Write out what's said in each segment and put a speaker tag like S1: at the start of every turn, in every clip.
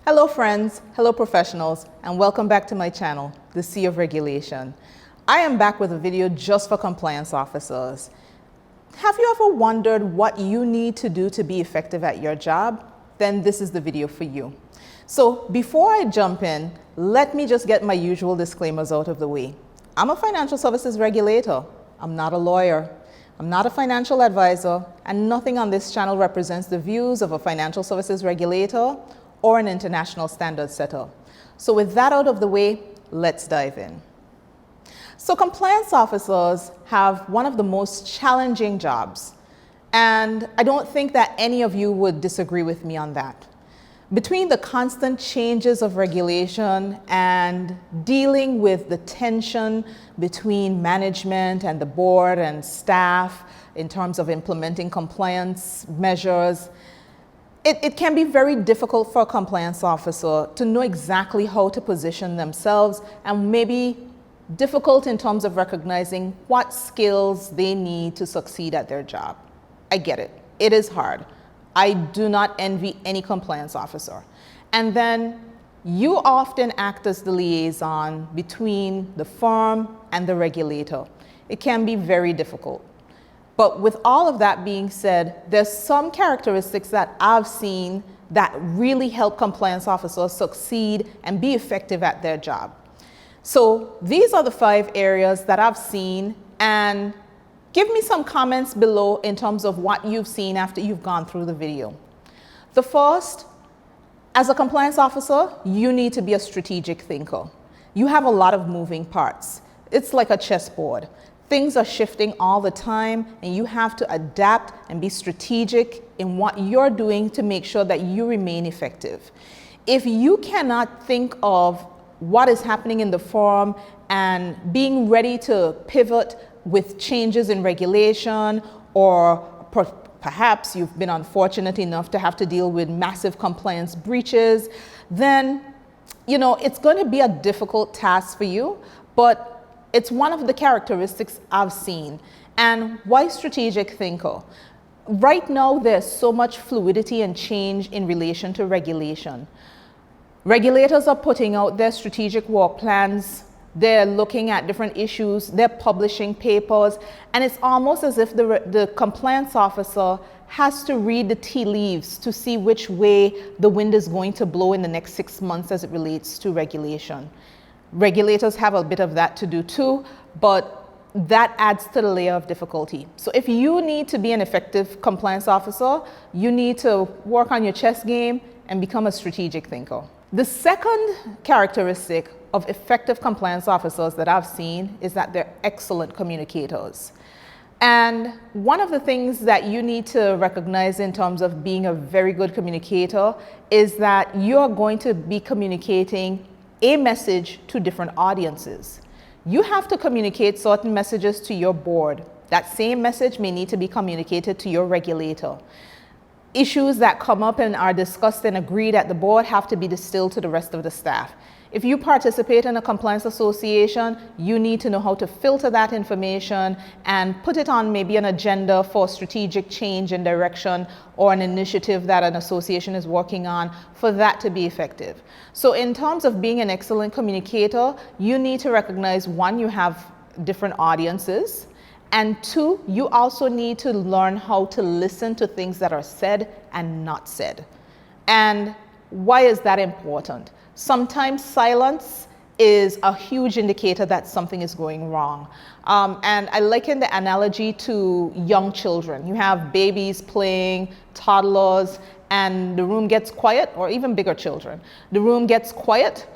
S1: Hello friends, hello professionals, and welcome back to my channel, The Sea of Regulation. I am back with a video just for compliance officers. Have you ever wondered what you need to do to be effective at your job? Then this is the video for you. So before I jump in, let me just get my usual disclaimers out of the way. I'm a financial services regulator. I'm not a lawyer. I'm not a financial advisor, and nothing on this channel represents the views of a financial services regulator or an international standard setter. So with that out of the way, let's dive in. So compliance officers have one of the most challenging jobs, and I don't think that any of you would disagree with me on that. Between the constant changes of regulation and dealing with the tension between management and the board and staff in terms of implementing compliance measures, it can be very difficult for a compliance officer to know exactly how to position themselves, and maybe difficult in terms of recognizing what skills they need to succeed at their job. I get it. It is hard. I do not envy any compliance officer. And then you often act as the liaison between the firm and the regulator. It can be very difficult. But with all of that being said, there's some characteristics that I've seen that really help compliance officers succeed and be effective at their job. So these are the 5 areas that I've seen, and give me some comments below in terms of what you've seen after you've gone through the video. The first, as a compliance officer, you need to be a strategic thinker. You have a lot of moving parts. It's like a chessboard. Things are shifting all the time, and you have to adapt and be strategic in what you're doing to make sure that you remain effective. If you cannot think of what is happening in the firm and being ready to pivot with changes in regulation, or perhaps you've been unfortunate enough to have to deal with massive compliance breaches, then it's going to be a difficult task for you, but it's one of the characteristics I've seen. And why strategic thinker? Right now, there's so much fluidity and change in relation to regulation. Regulators are putting out their strategic work plans. They're looking at different issues. They're publishing papers. And it's almost as if the compliance officer has to read the tea leaves to see which way the wind is going to blow in the next 6 months as it relates to regulation. Regulators have a bit of that to do too, but that adds to the layer of difficulty. So if you need to be an effective compliance officer, you need to work on your chess game and become a strategic thinker. The second characteristic of effective compliance officers that I've seen is that they're excellent communicators. And one of the things that you need to recognize in terms of being a very good communicator is that you're going to be communicating a message to different audiences. You have to communicate certain messages to your board. That same message may need to be communicated to your regulator. Issues that come up and are discussed and agreed at the board have to be distilled to the rest of the staff. If you participate in a compliance association, you need to know how to filter that information and put it on maybe an agenda for strategic change and direction, or an initiative that an association is working on, for that to be effective. So in terms of being an excellent communicator, you need to recognize, 1, you have different audiences, and 2, you also need to learn how to listen to things that are said and not said. And why is that important? Sometimes silence is a huge indicator that something is going wrong. And I liken the analogy to young children. You have babies playing, toddlers, and the room gets quiet, or even bigger children. The room gets quiet.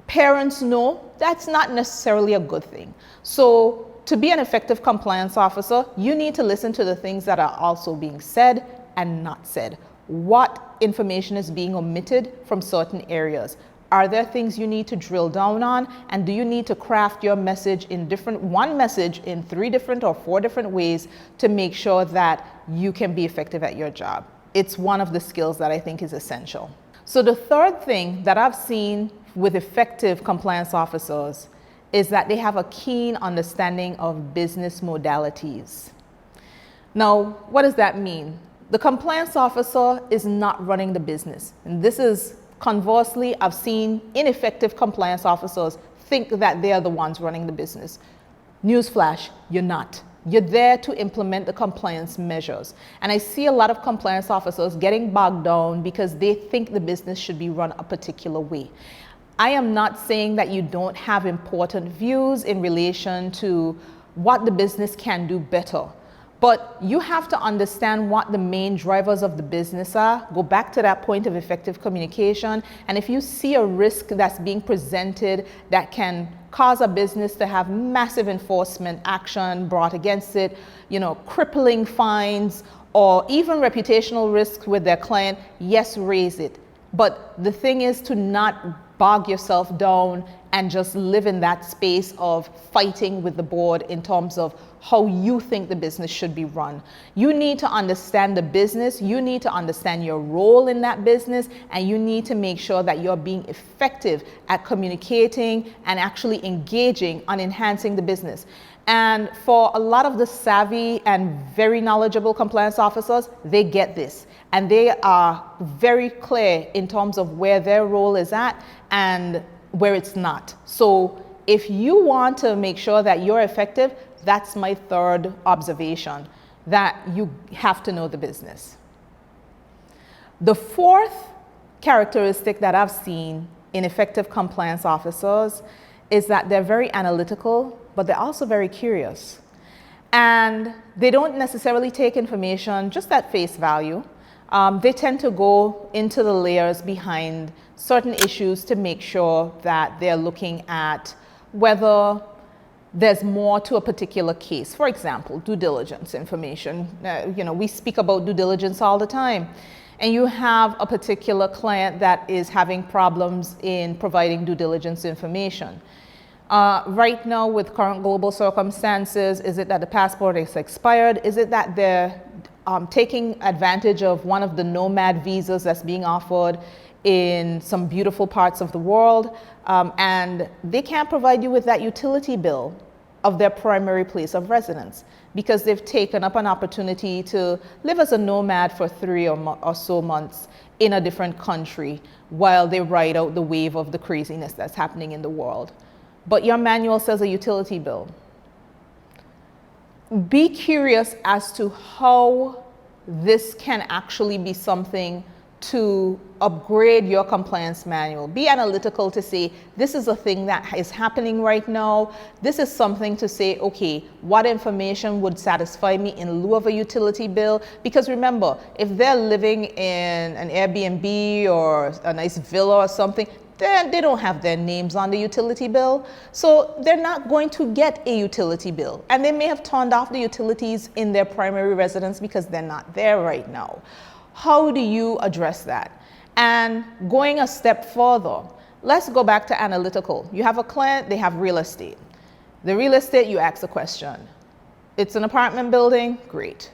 S1: Parents know that's not necessarily a good thing. So to be an effective compliance officer, you need to listen to the things that are also being said and not said. What information is being omitted from certain areas? Are there things you need to drill down on? And do you need to craft your message in one message in 3 different or 4 different ways to make sure that you can be effective at your job? It's one of the skills that I think is essential. So the third thing that I've seen with effective compliance officers is that they have a keen understanding of business modalities. Now, what does that mean? The compliance officer is not running the business. And this is Conversely, I've seen ineffective compliance officers think that they are the ones running the business. Newsflash, you're not. You're there to implement the compliance measures. And I see a lot of compliance officers getting bogged down because they think the business should be run a particular way. I am not saying that you don't have important views in relation to what the business can do better. But you have to understand what the main drivers of the business are. Go back to that point of effective communication. And if you see a risk that's being presented that can cause a business to have massive enforcement action brought against it, crippling fines, or even reputational risks with their client, yes, raise it. But the thing is to not bog yourself down and just live in that space of fighting with the board in terms of how you think the business should be run. You need to understand the business, you need to understand your role in that business, and you need to make sure that you're being effective at communicating and actually engaging on enhancing the business. And for a lot of the savvy and very knowledgeable compliance officers, they get this. And they are very clear in terms of where their role is at and where it's not. So if you want to make sure that you're effective, that's my third observation, that you have to know the business. The fourth characteristic that I've seen in effective compliance officers is that they're very analytical, but they're also very curious. And they don't necessarily take information just at face value. They tend to go into the layers behind certain issues to make sure that they're looking at whether there's more to a particular case. For example, due diligence information. We speak about due diligence all the time. And you have a particular client that is having problems in providing due diligence information. Right now, with current global circumstances, is it that the passport is expired? Is it that they're taking advantage of one of the nomad visas that's being offered in some beautiful parts of the world, and they can't provide you with that utility bill of their primary place of residence because they've taken up an opportunity to live as a nomad for 3 or so months in a different country while they ride out the wave of the craziness that's happening in the world. But your manual says a utility bill. Be curious as to how this can actually be something to upgrade your compliance manual. Be analytical to say, this is a thing that is happening right now. This is something to say, okay, what information would satisfy me in lieu of a utility bill? Because remember, if they're living in an Airbnb or a nice villa or something, then they don't have their names on the utility bill. So they're not going to get a utility bill. And they may have turned off the utilities in their primary residence because they're not there right now. How do you address that? And going a step further, let's go back to analytical. You have a client, they have real estate. The real estate, you ask a question. It's an apartment building, great.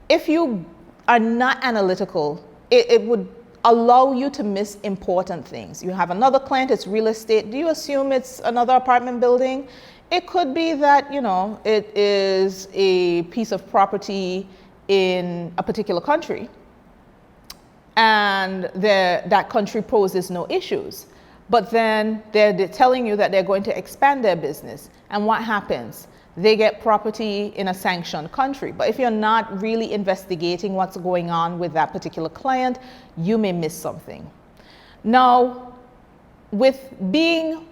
S1: If you are not analytical, it would allow you to miss important things. You have another client, it's real estate. Do you assume it's another apartment building? It could be that, it is a piece of property in a particular country, and that country poses no issues. But then they're telling you that they're going to expand their business. And what happens? They get property in a sanctioned country. But if you're not really investigating what's going on with that particular client, you may miss something. Now, with being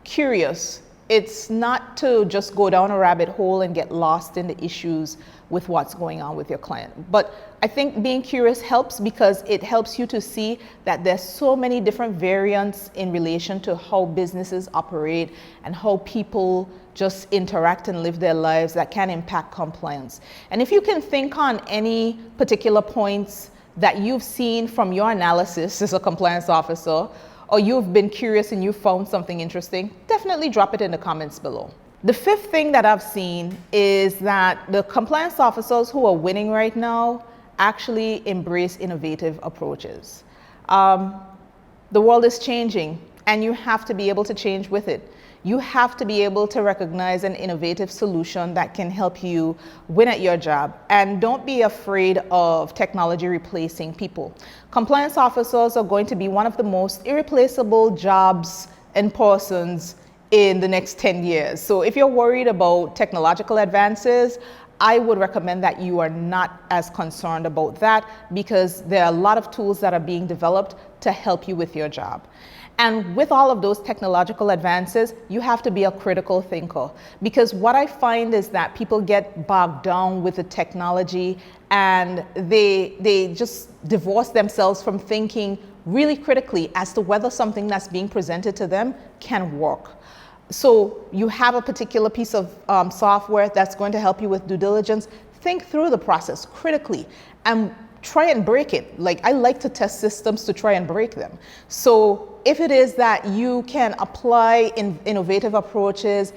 S1: curious, it's not to just go down a rabbit hole and get lost in the issues with what's going on with your client. But I think being curious helps because it helps you to see that there's so many different variants in relation to how businesses operate and how people just interact and live their lives that can impact compliance. And if you can think on any particular points that you've seen from your analysis as a compliance officer, or you've been curious and you found something interesting, definitely drop it in the comments below. The fifth thing that I've seen is that the compliance officers who are winning right now actually embrace innovative approaches. The world is changing and you have to be able to change with it. You have to be able to recognize an innovative solution that can help you win at your job. And don't be afraid of technology replacing people. Compliance officers are going to be one of the most irreplaceable jobs and persons in the next 10 years. So if you're worried about technological advances, I would recommend that you are not as concerned about that, because there are a lot of tools that are being developed to help you with your job. And with all of those technological advances, you have to be a critical thinker, because what I find is that people get bogged down with the technology and they just divorce themselves from thinking really critically as to whether something that's being presented to them can work. So you have a particular piece of software that's going to help you with due diligence. Think through the process critically and try and break it. Like, I like to test systems to try and break them. So if it is that you can apply innovative approaches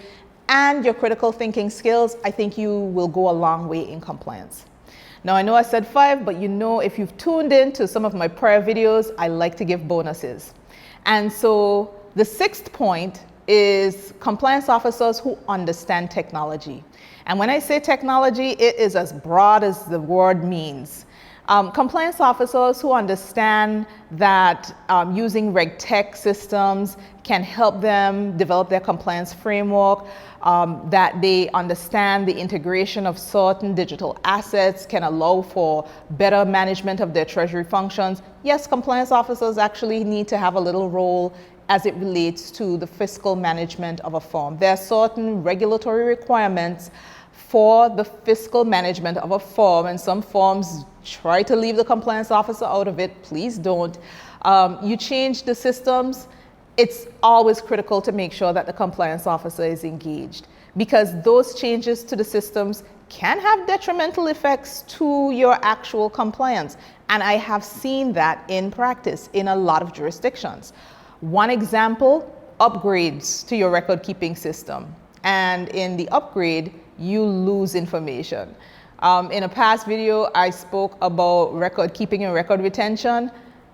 S1: and your critical thinking skills, I think you will go a long way in compliance. Now, I know I said 5, but you know, if you've tuned in to some of my prior videos, I like to give bonuses. And so the 6th point is compliance officers who understand technology. And when I say technology, it is as broad as the word means. Compliance officers who understand that using RegTech systems can help them develop their compliance framework, that they understand the integration of certain digital assets can allow for better management of their treasury functions. Yes, compliance officers actually need to have a little role as it relates to the fiscal management of a firm. There are certain regulatory requirements for the fiscal management of a firm, and some firms try to leave the compliance officer out of it. Please don't. You change the systems, it's always critical to make sure that the compliance officer is engaged, because those changes to the systems can have detrimental effects to your actual compliance. And I have seen that in practice in a lot of jurisdictions. One example, upgrades to your record keeping system. And in the upgrade, you lose information. In a past video, I spoke about record keeping and record retention.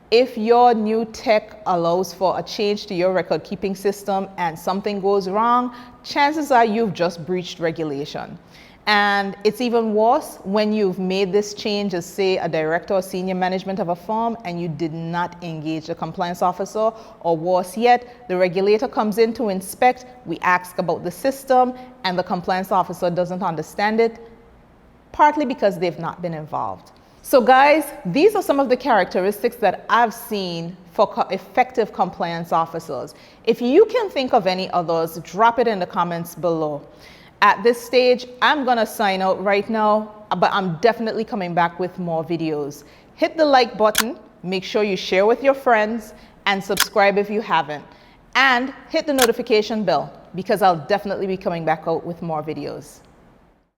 S1: If your new tech allows for a change to your record keeping system and something goes wrong, chances are you've just breached regulation. And it's even worse when you've made this change as, say, a director or senior management of a firm and you did not engage the compliance officer, or worse yet, the regulator comes in to inspect, we ask about the system, and the compliance officer doesn't understand it, partly because they've not been involved. So guys, these are some of the characteristics that I've seen for effective compliance officers. If you can think of any others, drop it in the comments below. At this stage, I'm gonna sign out right now, but I'm definitely coming back with more videos. Hit the like button, make sure you share with your friends, and subscribe if you haven't. And hit the notification bell, because I'll definitely be coming back out with more videos.